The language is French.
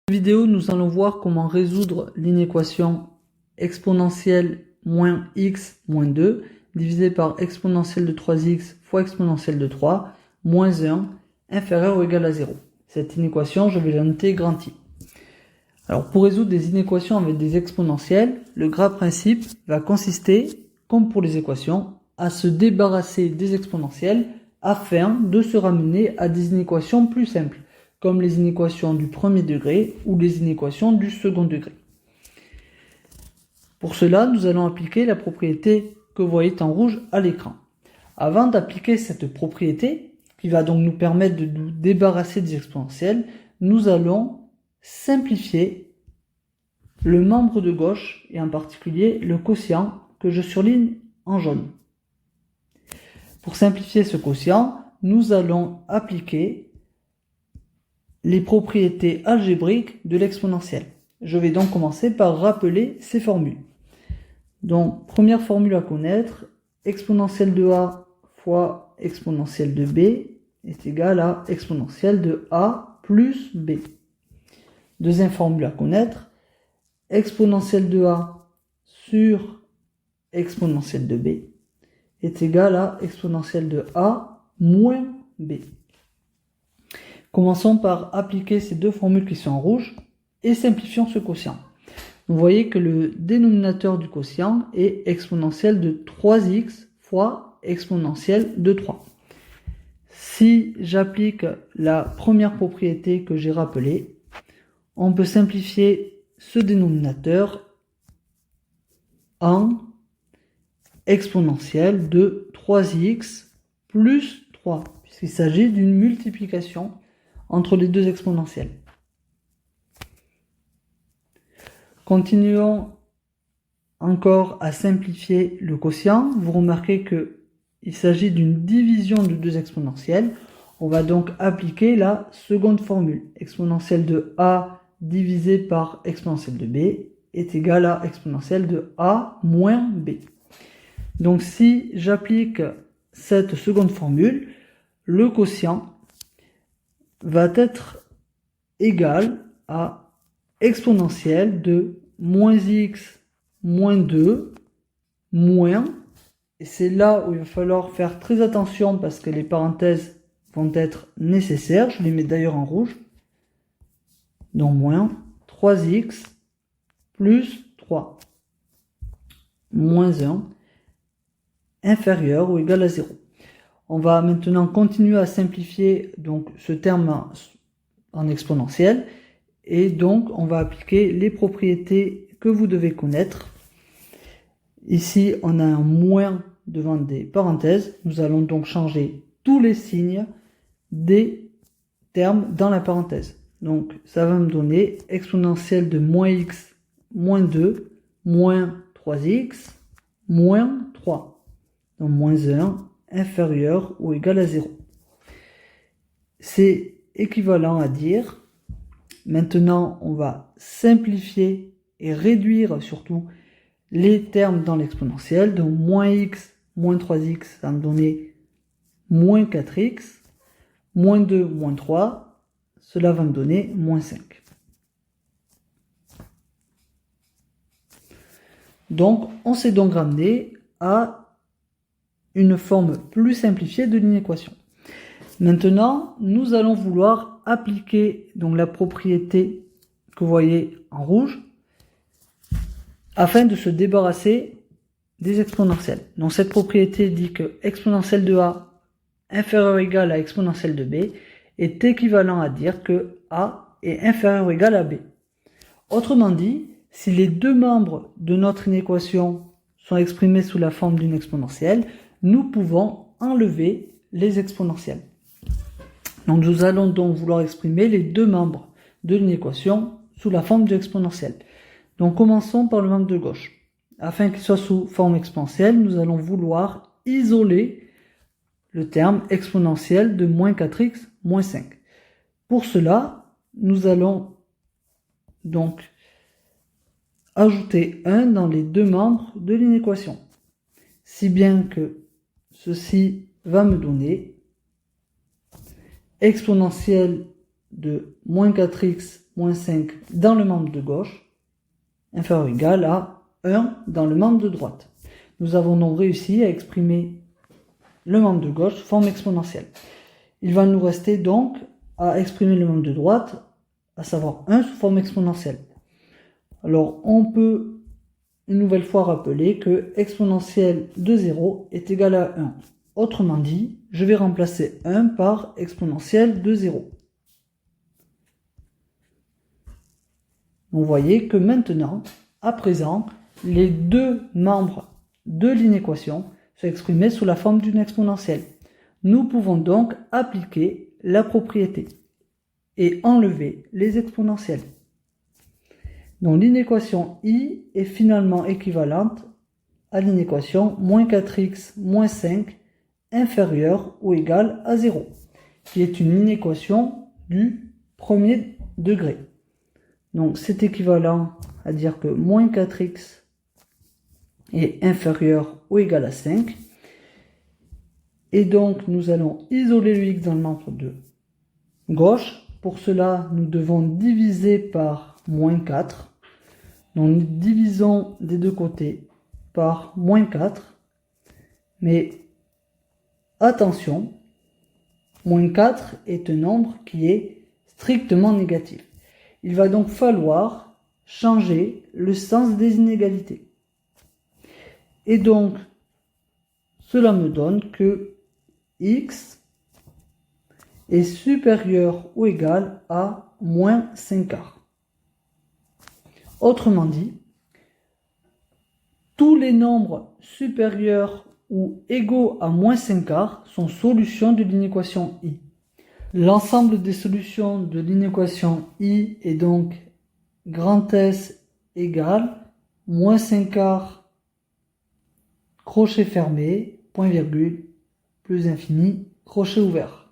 Cette vidéo, nous allons voir comment résoudre l'inéquation exponentielle moins x moins 2 divisé par exponentielle de 3x fois exponentielle de 3 moins 1 inférieur ou égal à 0. Cette inéquation, je vais la noter grand I. Alors, pour résoudre des inéquations avec des exponentielles, le gras principe va consister, comme pour les équations, à se débarrasser des exponentielles afin de se ramener à des inéquations plus simples, comme les inéquations du premier degré ou les inéquations du second degré. Pour cela, nous allons appliquer la propriété que vous voyez en rouge à l'écran. Avant d'appliquer cette propriété, qui va donc nous permettre de nous débarrasser des exponentielles, nous allons simplifier le membre de gauche et en particulier le quotient que je surligne en jaune. Pour simplifier ce quotient, nous allons appliquer les propriétés algébriques de l'exponentielle. Je vais donc commencer par rappeler ces formules. Donc, première formule à connaître, exponentielle de a fois exponentielle de b est égal à exponentielle de a plus b. Deuxième formule à connaître, exponentielle de a sur exponentielle de b est égal à exponentielle de a moins b. Commençons par appliquer ces deux formules qui sont en rouge et simplifions ce quotient. Vous voyez que le dénominateur du quotient est exponentielle de 3x fois exponentielle de 3. Si j'applique la première propriété que j'ai rappelée, on peut simplifier ce dénominateur en exponentielle de 3x plus 3, puisqu'il s'agit d'une multiplication entre les deux exponentielles. Continuons encore à simplifier le quotient. Vous remarquez qu'il s'agit d'une division de deux exponentielles. On va donc appliquer la seconde formule. Exponentielle de a divisé par exponentielle de b est égal à exponentielle de a moins b. Donc si j'applique cette seconde formule, le quotient va être égal à exponentielle de moins x moins 2 moins, et c'est là où il va falloir faire très attention parce que les parenthèses vont être nécessaires, je les mets d'ailleurs en rouge, donc moins 3x plus 3 moins 1 inférieur ou égal à 0. On va maintenant continuer à simplifier donc ce terme en exponentielle et donc on va appliquer les propriétés que vous devez connaître. Ici on a un moins devant des parenthèses, nous allons donc changer tous les signes des termes dans la parenthèse. Donc ça va me donner exponentielle de moins x moins 2 moins 3x moins 3, donc moins 1 inférieur ou égal à 0. C'est équivalent à dire, maintenant on va simplifier et réduire surtout les termes dans l'exponentielle, donc moins x moins 3x ça va me donner moins 4x, moins 2 moins 3, cela va me donner moins 5. Donc on s'est donc ramené à une forme plus simplifiée de l'inéquation. Maintenant, nous allons vouloir appliquer donc la propriété que vous voyez en rouge afin de se débarrasser des exponentielles. Donc cette propriété dit que exponentielle de a inférieur ou égal à exponentielle de b est équivalent à dire que a est inférieur ou égal à b. Autrement dit, si les deux membres de notre inéquation sont exprimés sous la forme d'une exponentielle, nous pouvons enlever les exponentielles. Donc nous allons donc vouloir exprimer les deux membres de l'inéquation sous la forme d'exponentielle. Donc commençons par le membre de gauche. Afin qu'il soit sous forme exponentielle, nous allons vouloir isoler le terme exponentielle de moins 4x moins 5. Pour cela, nous allons donc ajouter 1 dans les deux membres de l'inéquation. Si bien que ceci va me donner exponentielle de moins 4x moins 5 dans le membre de gauche, inférieur ou égal à 1 dans le membre de droite. Nous avons donc réussi à exprimer le membre de gauche sous forme exponentielle. Il va nous rester donc à exprimer le membre de droite, à savoir 1 sous forme exponentielle. Alors on peut une nouvelle fois rappeler que exponentielle de 0 est égal à 1. Autrement dit, je vais remplacer 1 par exponentielle de 0. Vous voyez que maintenant, à présent, les deux membres de l'inéquation sont exprimés sous la forme d'une exponentielle. Nous pouvons donc appliquer la propriété et enlever les exponentielles. Donc l'inéquation I est finalement équivalente à l'inéquation moins 4x moins 5 inférieur ou égal à 0, qui est une inéquation du premier degré. Donc c'est équivalent à dire que moins 4x est inférieur ou égal à 5. Et donc nous allons isoler le x dans le membre de gauche. Pour cela, nous devons diviser par moins 4. Donc nous divisons des deux côtés par moins 4. Mais attention, moins 4 est un nombre qui est strictement négatif. Il va donc falloir changer le sens des inégalités. Et donc, cela me donne que x est supérieur ou égal à moins 5 quarts. Autrement dit, tous les nombres supérieurs ou égaux à moins 5 quarts sont solutions de l'inéquation I. L'ensemble des solutions de l'inéquation I est donc grand S égale moins 5 quarts, crochet fermé, point virgule, plus infini, crochet ouvert.